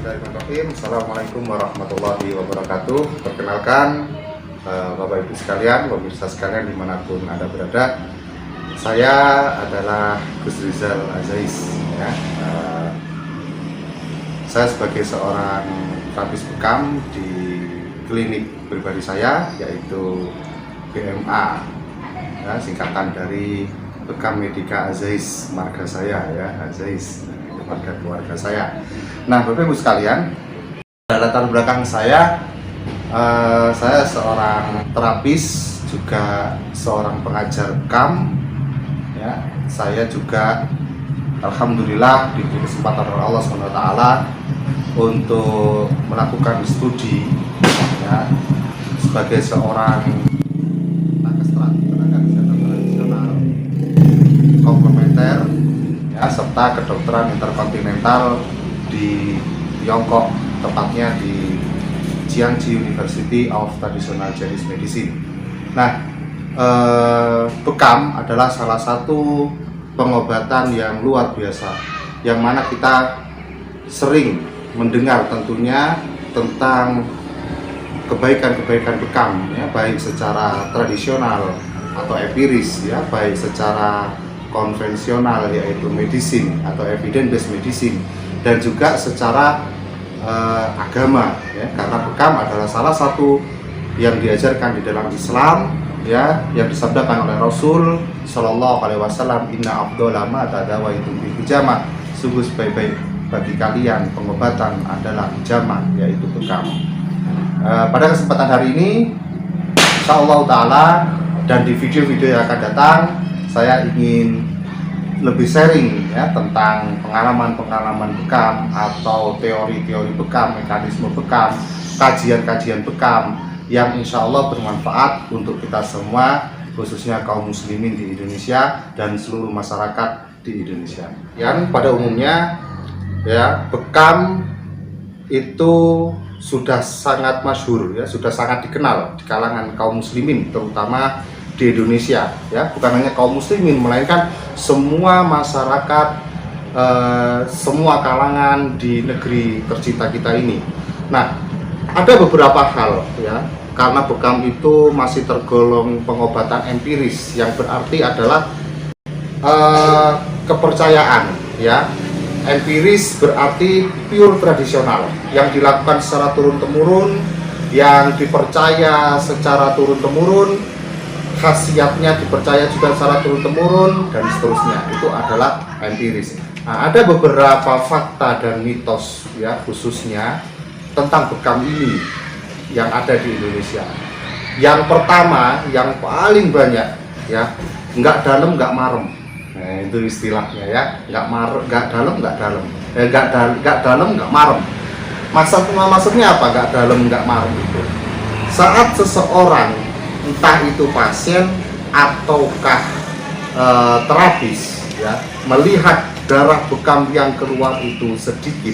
Bismillahirrahmanirrahim. Assalamualaikum warahmatullahi wabarakatuh. Perkenalkan Bapak Ibu sekalian, pemirsa sekalian dimanapun Anda berada, saya adalah Gus Rizal Azais. Ya. Saya sebagai seorang terapis bekam di klinik pribadi saya, yaitu BMA, ya, singkatan dari Bekam Medika Azais, marga saya ya, Azais, marga keluarga saya. Nah, Bapak Ibu sekalian, latar belakang saya seorang terapis, juga seorang pengajar bekam. Ya, saya juga alhamdulillah diberi kesempatan oleh Allah SWT untuk melakukan studi, ya, sebagai seorang tenaga kesehatan tradisional komplementer, ya, serta kedokteran interkontinental di Tiongkok, tepatnya di Jiangxi University of Traditional Chinese Medicine. Nah, bekam adalah salah satu pengobatan yang luar biasa, yang mana kita sering mendengar tentunya tentang kebaikan-kebaikan bekam, ya, baik secara tradisional atau empiris, ya, baik secara konvensional yaitu medicine atau evidence based medicine, dan juga secara agama, ya, karena bekam adalah salah satu yang diajarkan di dalam Islam, ya, yang disabdakan oleh Rasul Shallallahu Alaihi Wasallam, Inna afdhola ma tadawaitum bi hijamah, sungguh sebaik-baik bagi kalian pengobatan adalah hijamah, yaitu bekam. Pada kesempatan hari ini, insyaallah taala, dan di video-video yang akan datang, saya ingin lebih sharing, ya, tentang pengalaman-pengalaman bekam atau teori-teori bekam, mekanisme bekam, kajian-kajian bekam yang insya Allah bermanfaat untuk kita semua, khususnya kaum muslimin di Indonesia dan seluruh masyarakat di Indonesia. Yang pada umumnya, ya, bekam itu sudah sangat masyhur, ya, sudah sangat dikenal di kalangan kaum muslimin, terutama di Indonesia, ya, bukan hanya kaum muslimin melainkan semua masyarakat, semua kalangan di negeri tercinta kita ini. Nah, ada beberapa hal, ya, karena bekam itu masih tergolong pengobatan empiris, yang berarti adalah kepercayaan, ya. Empiris berarti pure tradisional, yang dilakukan secara turun-temurun, yang dipercaya secara turun-temurun, khasiatnya dipercaya juga secara turun-temurun, dan seterusnya. Itu adalah empiris. Nah, ada beberapa fakta dan mitos, ya, khususnya tentang bekam ini yang ada di Indonesia. Yang pertama, yang paling banyak, ya, nggak dalam nggak marem. Nah, itu istilahnya, ya, nggak dalam nggak dalam nggak marem. Maksudnya apa nggak dalam nggak marem itu? Saat seseorang, entah itu pasien ataukah terapis, ya, melihat darah bekam yang keluar itu sedikit,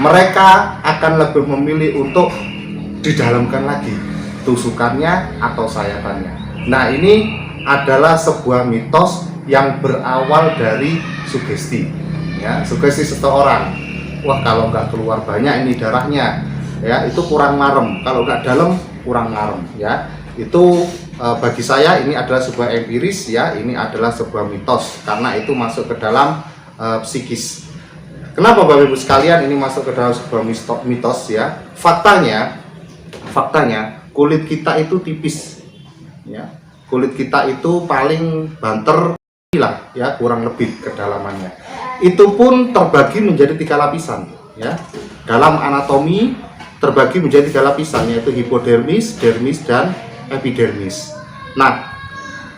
mereka akan lebih memilih untuk didalamkan lagi tusukannya atau sayatannya. Nah, ini adalah sebuah mitos yang berawal dari sugesti, ya, sugesti seseorang. Wah, kalau nggak keluar banyak ini darahnya, ya, itu kurang marem. Kalau nggak dalam kurang marem, ya. Itu bagi saya ini adalah sebuah empiris, ya, ini adalah sebuah mitos, karena itu masuk ke dalam psikis. Kenapa Bapak Ibu sekalian ini masuk ke dalam sebuah mitos, ya? Faktanya kulit kita itu tipis, ya. Kulit kita itu paling banter lah, ya, kurang lebih kedalamannya. Itu pun terbagi menjadi 3 lapisan, ya. Dalam anatomi terbagi menjadi 3 lapisan, yaitu hipodermis, dermis, dan epidermis. Nah,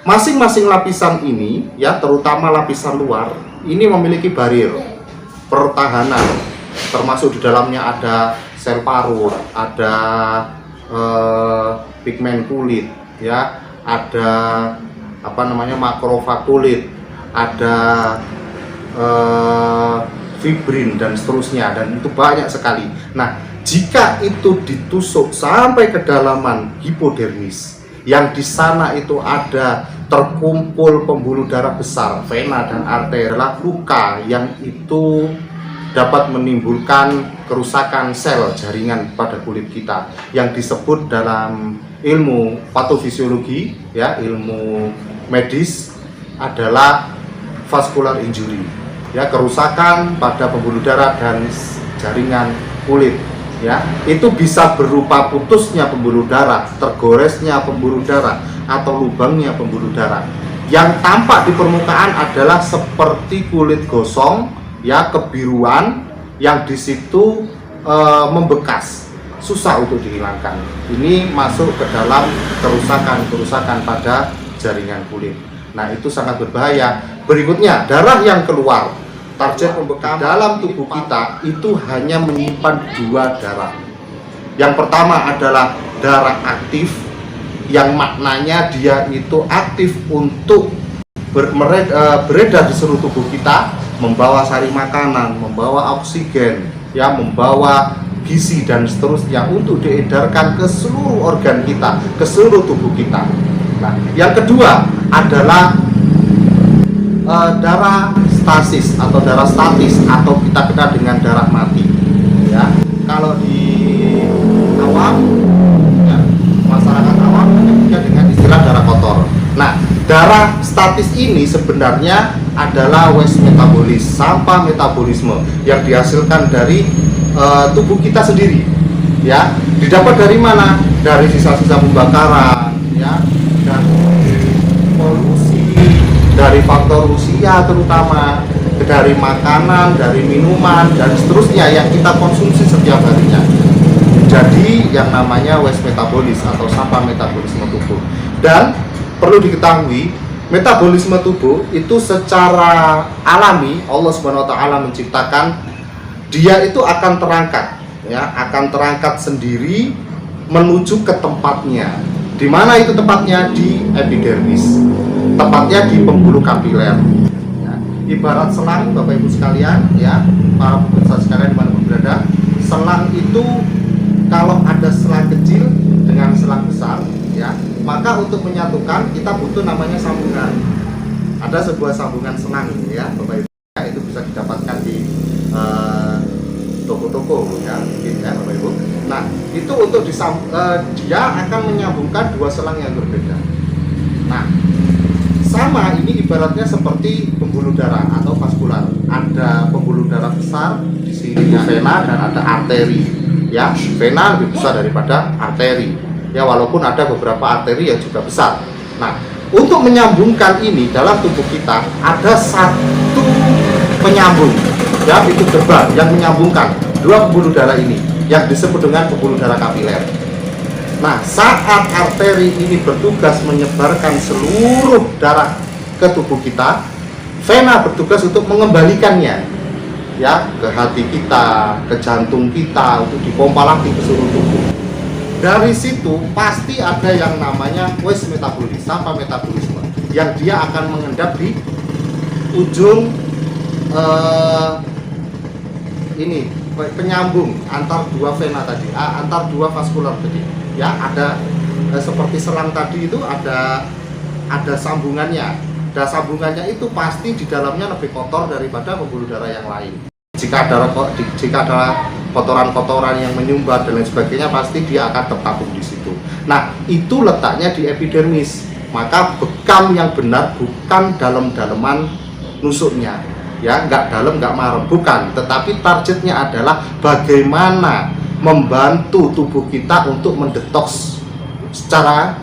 masing-masing lapisan ini, ya, terutama lapisan luar, ini memiliki barier pertahanan, termasuk di dalamnya ada sel parut, ada pigmen kulit, ya, ada makrofag kulit, ada fibrin, dan seterusnya, dan itu banyak sekali. Nah, jika itu ditusuk sampai kedalaman hipodermis, yang di sana itu ada terkumpul pembuluh darah besar, vena dan arteri, adalah luka yang itu dapat menimbulkan kerusakan sel jaringan pada kulit kita yang disebut dalam ilmu patofisiologi, ya, ilmu medis adalah vascular injury, ya, kerusakan pada pembuluh darah dan jaringan kulit, ya. Itu bisa berupa putusnya pembuluh darah, tergoresnya pembuluh darah, atau lubangnya pembuluh darah. Yang tampak di permukaan adalah seperti kulit gosong, ya, kebiruan yang di situ membekas, susah untuk dihilangkan. Ini masuk ke dalam kerusakan pada jaringan kulit. Nah, itu sangat berbahaya. Berikutnya, darah yang keluar. Target pembekam dalam tubuh kita itu hanya menyimpan 2 darah. Yang pertama adalah darah aktif, yang maknanya dia itu aktif untuk beredar di seluruh tubuh kita, membawa sari makanan, membawa oksigen, ya, membawa gizi dan seterusnya untuk diedarkan ke seluruh organ kita, ke seluruh tubuh kita. Nah, yang kedua adalah darah stasis atau darah statis, atau kita kenal dengan darah mati, ya. Kalau di awam, ya, masyarakat awam menyebutnya dengan istilah darah kotor. Nah, darah statis ini sebenarnya adalah waste metabolis, sampah metabolisme yang dihasilkan dari tubuh kita sendiri, ya. Didapat dari mana? Dari sisa-sisa pembakaran, ya, dan polusi, dari faktor usia terutama, dari makanan, dari minuman dan seterusnya yang kita konsumsi setiap harinya. Jadi yang namanya waste metabolis atau sampah metabolisme tubuh. Dan perlu diketahui, metabolisme tubuh itu secara alami Allah Subhanahu wa taala menciptakan dia itu akan terangkat, ya, akan terangkat sendiri menuju ke tempatnya. Di mana itu tempatnya? Di epidermis. Tepatnya di pembuluh kapiler. Ya, ibarat selang, Bapak Ibu sekalian, ya, para pemirsa sekalian dimanapun berada, selang itu kalau ada selang kecil dengan selang besar, ya, maka untuk menyatukan kita butuh namanya sambungan. Ada sebuah sambungan selang, ya, Bapak Ibu, ya, itu bisa didapatkan di toko-toko, ya, mungkin, ya, Bapak Ibu. Nah, itu untuk dia akan menyambungkan 2 selang yang berbeda. Nah, sama ini ibaratnya seperti pembuluh darah atau vaskular. Ada pembuluh darah besar di sini, vena, dan ada arteri, ya. Vena lebih besar daripada arteri, ya, walaupun ada beberapa arteri yang juga besar. Nah, untuk menyambungkan ini dalam tubuh kita ada satu penyambung, ya, itu gerbang yang menyambungkan 2 pembuluh darah ini yang disebut dengan pembuluh darah kapiler. Nah, saat arteri ini bertugas menyebarkan seluruh darah ke tubuh kita, vena bertugas untuk mengembalikannya, ya, ke hati kita, ke jantung kita, untuk dipompa lagi ke seluruh tubuh. Dari situ pasti ada yang namanya waste metabolis, sampah metabolisme, yang dia akan mengendap di ujung ini penyambung antar 2 vena tadi, antar 2 vaskular tadi, ya. Ada seperti selang tadi itu ada sambungannya. Dan sambungannya itu pasti di dalamnya lebih kotor daripada pembuluh darah yang lain. Jika ada kotoran-kotoran yang menyumbat dan lain sebagainya, pasti dia akan tertabung di situ. Nah, itu letaknya di epidermis. Maka bekam yang benar bukan dalam-daleman nusuknya, ya, nggak dalam, nggak marem, bukan. Tetapi targetnya adalah bagaimana membantu tubuh kita untuk mendetoks secara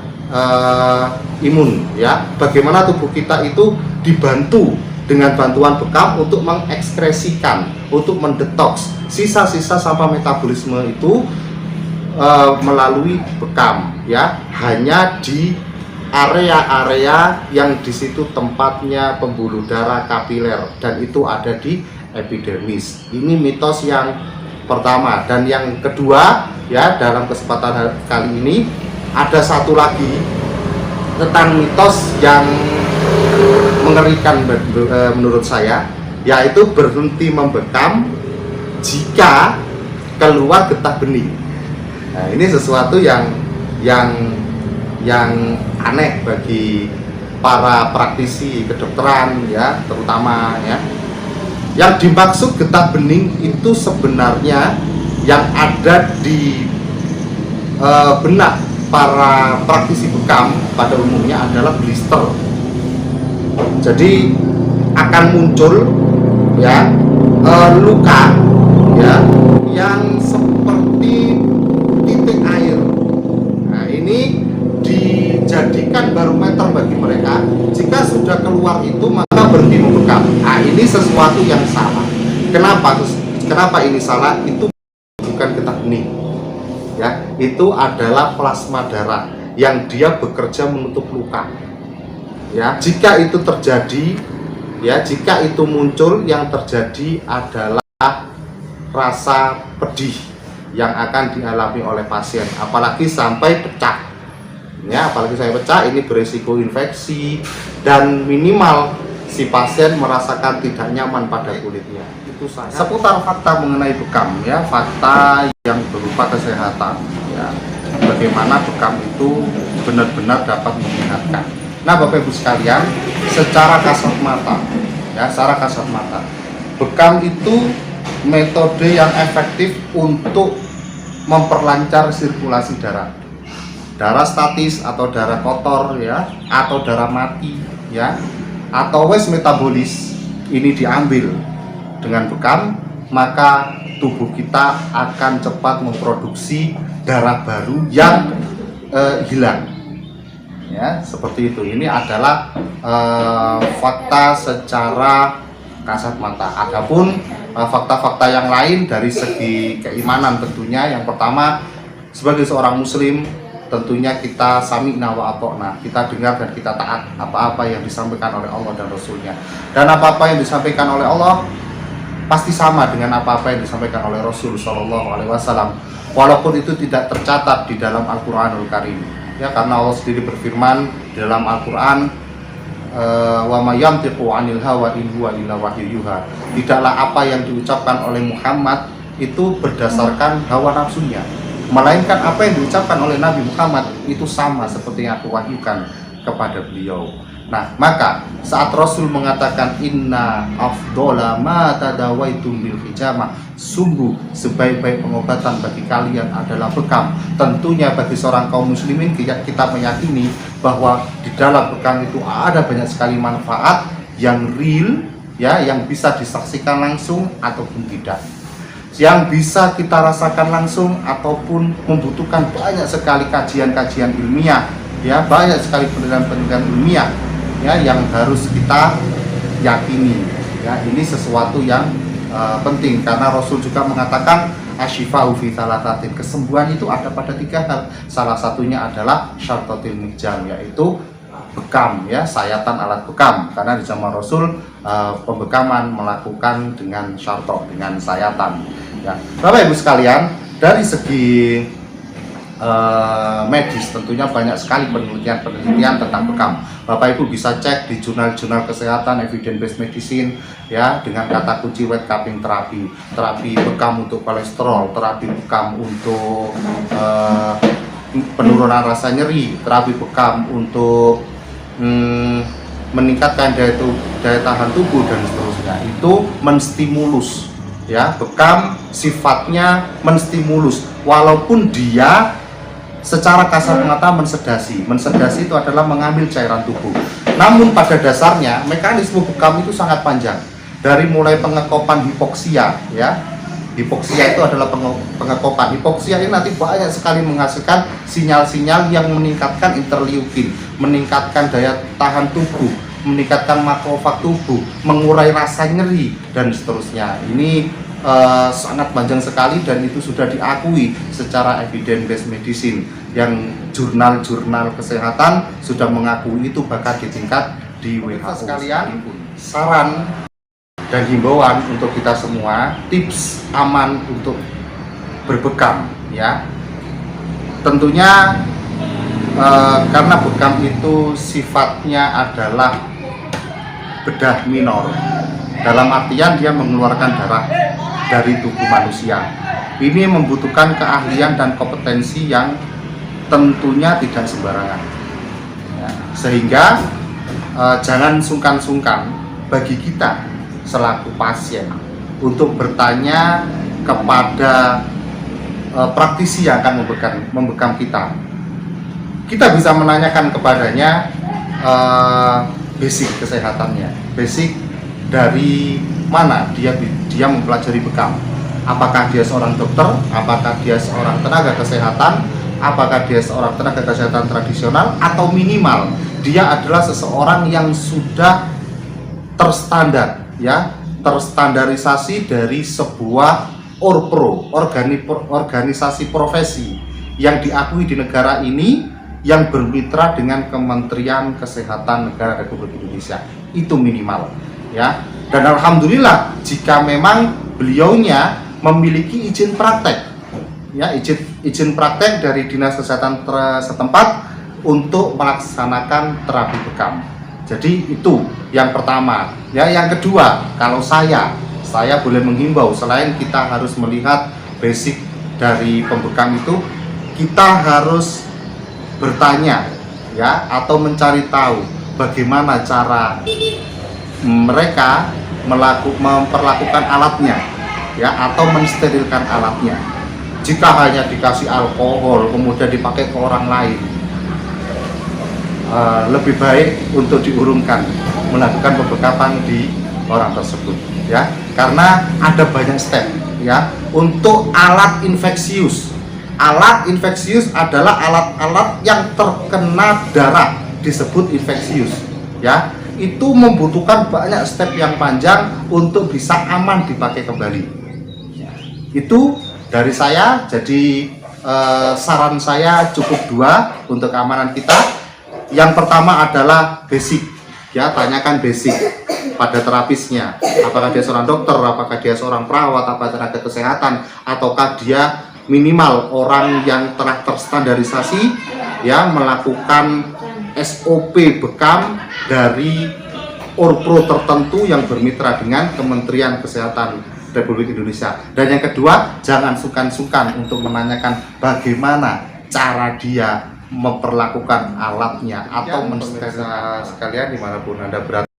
imun, ya. Bagaimana tubuh kita itu dibantu dengan bantuan bekam untuk mengekskresikan, untuk mendetoks sisa-sisa sampah metabolisme itu melalui bekam, ya, hanya di area-area yang di situ tempatnya pembuluh darah kapiler, dan itu ada di epidermis. Ini mitos yang pertama. Dan yang kedua, ya, dalam kesempatan kali ini ada satu lagi tentang mitos yang mengerikan menurut saya, yaitu berhenti membekam jika keluar getah bening. Nah, ini sesuatu yang aneh bagi para praktisi kedokteran, ya, terutama, ya. Yang dimaksud getah bening itu sebenarnya yang ada di benak para praktisi bekam pada umumnya adalah blister. Jadi akan muncul ya luka ya yang seperti titik air. Nah, ini dijadikan barometer bagi mereka. Jika sudah keluar itu maka berhenti membekam. Nah, ini sesuatu yang salah. Kenapa ini salah? Itu bukan getah bening. Ya, itu adalah plasma darah yang dia bekerja menutup luka. Ya, jika itu terjadi, ya, jika itu muncul, yang terjadi adalah rasa pedih yang akan dialami oleh pasien, apalagi sampai pecah. Ya, apalagi sampai pecah, ini berisiko infeksi dan minimal si pasien merasakan tidak nyaman pada kulitnya. Itu saja. Seputar fakta mengenai bekam, ya, fakta yang berupa kesehatan, ya, bagaimana bekam itu benar-benar dapat mengingatkan. Nah, Bapak Ibu sekalian, secara kasat mata, ya, secara kasat mata, bekam itu metode yang efektif untuk memperlancar sirkulasi darah. Darah statis atau darah kotor, ya, atau darah mati, ya, atau waste metabolis ini diambil dengan bekam, maka tubuh kita akan cepat memproduksi darah baru yang hilang. Ya, seperti itu. Ini adalah fakta secara kasat mata. Adapun fakta-fakta yang lain dari segi keimanan tentunya, yang pertama, sebagai seorang muslim tentunya kita sami'na wa ata'na, kita dengar dan kita taat apa-apa yang disampaikan oleh Allah dan Rasulnya. Dan apa-apa yang disampaikan oleh Allah pasti sama dengan apa-apa yang disampaikan oleh Rasul Shallallahu Alaihi Wasallam, walaupun itu tidak tercatat di dalam Al-Quranul Karim. Ya, karena Allah sendiri berfirman di dalam Al-Quran, wa ma yantiqu 'anil hawa in huwa illa wahyu yuha. Tidaklah apa yang diucapkan oleh Muhammad itu berdasarkan hawa nafsunya, melainkan apa yang diucapkan oleh Nabi Muhammad itu sama seperti yang aku wahyukan kepada beliau. Nah, maka saat Rasul mengatakan inna afdola ma tadawaitum bil hijamah, sungguh sebaik-baik pengobatan bagi kalian adalah bekam. Tentunya bagi seorang kaum muslimin kita meyakini bahwa di dalam bekam itu ada banyak sekali manfaat yang real, ya, yang bisa disaksikan langsung ataupun tidak, yang bisa kita rasakan langsung ataupun membutuhkan banyak sekali kajian-kajian ilmiah, ya, banyak sekali penelitian-penelitian ilmiah, ya, yang harus kita yakini. Ya, ini sesuatu yang penting karena Rasul juga mengatakan asyifa'u fi thalathatin, kesembuhan itu ada pada 3 hal. Salah satunya adalah syartatil mihjam, yaitu bekam, ya, sayatan alat bekam, karena di zaman Rasul pembekaman melakukan dengan syarto, dengan sayatan. Ya, Bapak Ibu sekalian, dari segi medis tentunya banyak sekali penelitian tentang bekam. Bapak Ibu bisa cek di jurnal-jurnal kesehatan, evidence based medicine, ya, dengan kata kunci weight cupping terapi, terapi bekam untuk kolesterol, terapi bekam untuk penurunan rasa nyeri, terapi bekam untuk meningkatkan daya tahan tubuh dan seterusnya. Itu menstimulus, ya, bekam sifatnya menstimulus, walaupun dia secara kasat mata mensedasi. Mensedasi itu adalah mengambil cairan tubuh. Namun pada dasarnya mekanisme bekam itu sangat panjang. Dari mulai pengekopan hipoksia, ya. Hipoksia itu adalah pengekopan. Hipoksia ini nanti banyak sekali menghasilkan sinyal-sinyal yang meningkatkan interleukin, meningkatkan daya tahan tubuh, meningkatkan makrofag tubuh, mengurai rasa nyeri dan seterusnya. Ini sangat panjang sekali dan itu sudah diakui secara evidence based medicine, yang jurnal-jurnal kesehatan sudah mengakui itu, bahkan di tingkat di WHO. Sekalian, saran dan himbauan untuk kita semua, tips aman untuk berbekam, ya. Tentunya karena bekam itu sifatnya adalah bedah minor, dalam artian dia mengeluarkan darah dari tubuh manusia. Ini membutuhkan keahlian dan kompetensi yang tentunya tidak sembarangan, ya. Sehingga jangan sungkan-sungkan bagi kita selaku pasien untuk bertanya kepada praktisi yang akan membekam kita. Kita bisa menanyakan kepadanya basic kesehatannya, basic dari mana dia mempelajari bekam. Apakah dia seorang dokter, apakah dia seorang tenaga kesehatan, apakah dia seorang tenaga kesehatan tradisional, atau minimal dia adalah seseorang yang sudah terstandar, ya, terstandarisasi dari sebuah ORPRO, organisasi profesi yang diakui di negara ini, yang bermitra dengan Kementerian Kesehatan Negara Republik Indonesia. Itu minimal, ya. Dan alhamdulillah jika memang beliaunya memiliki izin praktek, ya, izin praktek dari Dinas Kesehatan setempat untuk melaksanakan terapi bekam. Jadi itu yang pertama, ya. Yang kedua, kalau saya boleh menghimbau, selain kita harus melihat basic dari pembekam itu, kita harus bertanya, ya, atau mencari tahu bagaimana cara mereka memperlakukan alatnya, ya, atau mensterilkan alatnya. Jika hanya dikasih alkohol kemudian dipakai ke orang lain, lebih baik untuk diurungkan melakukan pembekaman di orang tersebut, ya, karena ada banyak step, ya. Untuk alat infeksius adalah alat-alat yang terkena darah, disebut infeksius, ya. Itu membutuhkan banyak step yang panjang untuk bisa aman dipakai kembali. Itu dari saya. Jadi saran saya cukup dua untuk keamanan kita. Yang pertama adalah basic, ya, tanyakan basic pada terapisnya. Apakah dia seorang dokter, apakah dia seorang perawat, apa tenaga kesehatan, ataukah dia minimal orang yang telah terstandarisasi, ya, melakukan SOP bekam dari ORPRO tertentu yang bermitra dengan Kementerian Kesehatan Republik Indonesia. Dan yang kedua, jangan sungkan-sungkan untuk menanyakan bagaimana cara dia memperlakukan alatnya atau mensterilkan. Sekalian dimanapun Anda berada,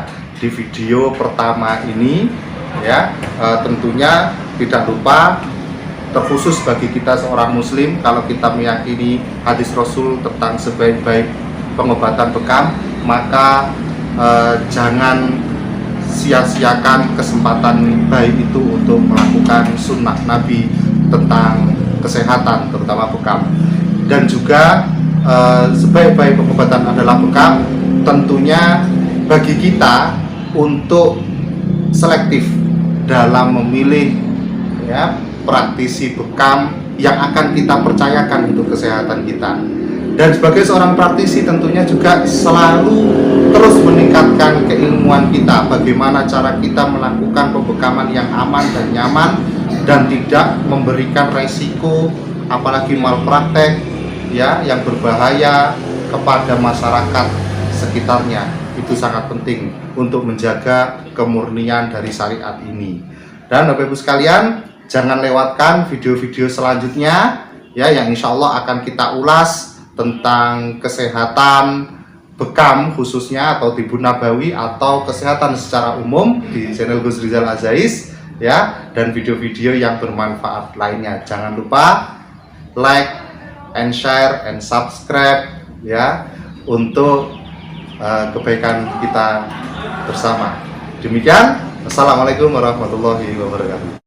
di video pertama ini, ya, tentunya tidak lupa, terkhusus bagi kita seorang muslim, kalau kita meyakini hadis Rasul tentang sebaik-baik pengobatan bekam, maka jangan sia-siakan kesempatan baik itu untuk melakukan sunnah Nabi tentang kesehatan, terutama bekam. Dan juga sebaik-baik pengobatan adalah bekam, tentunya bagi kita untuk selektif dalam memilih, ya, praktisi bekam yang akan kita percayakan untuk kesehatan kita. Dan sebagai seorang praktisi tentunya juga selalu terus meningkatkan keilmuan kita, bagaimana cara kita melakukan pembekaman yang aman dan nyaman dan tidak memberikan resiko apalagi malpraktek, ya, yang berbahaya kepada masyarakat sekitarnya. Itu sangat penting untuk menjaga kemurnian dari syariat ini. Dan Bapak Ibu sekalian, jangan lewatkan video-video selanjutnya, ya, yang insya Allah akan kita ulas tentang kesehatan bekam khususnya, atau tibun nabawi, atau kesehatan secara umum di channel Gus Rizal Azais, ya, dan video-video yang bermanfaat lainnya. Jangan lupa like and share and subscribe, ya, untuk kebaikan kita bersama. Demikian, assalamualaikum warahmatullahi wabarakatuh.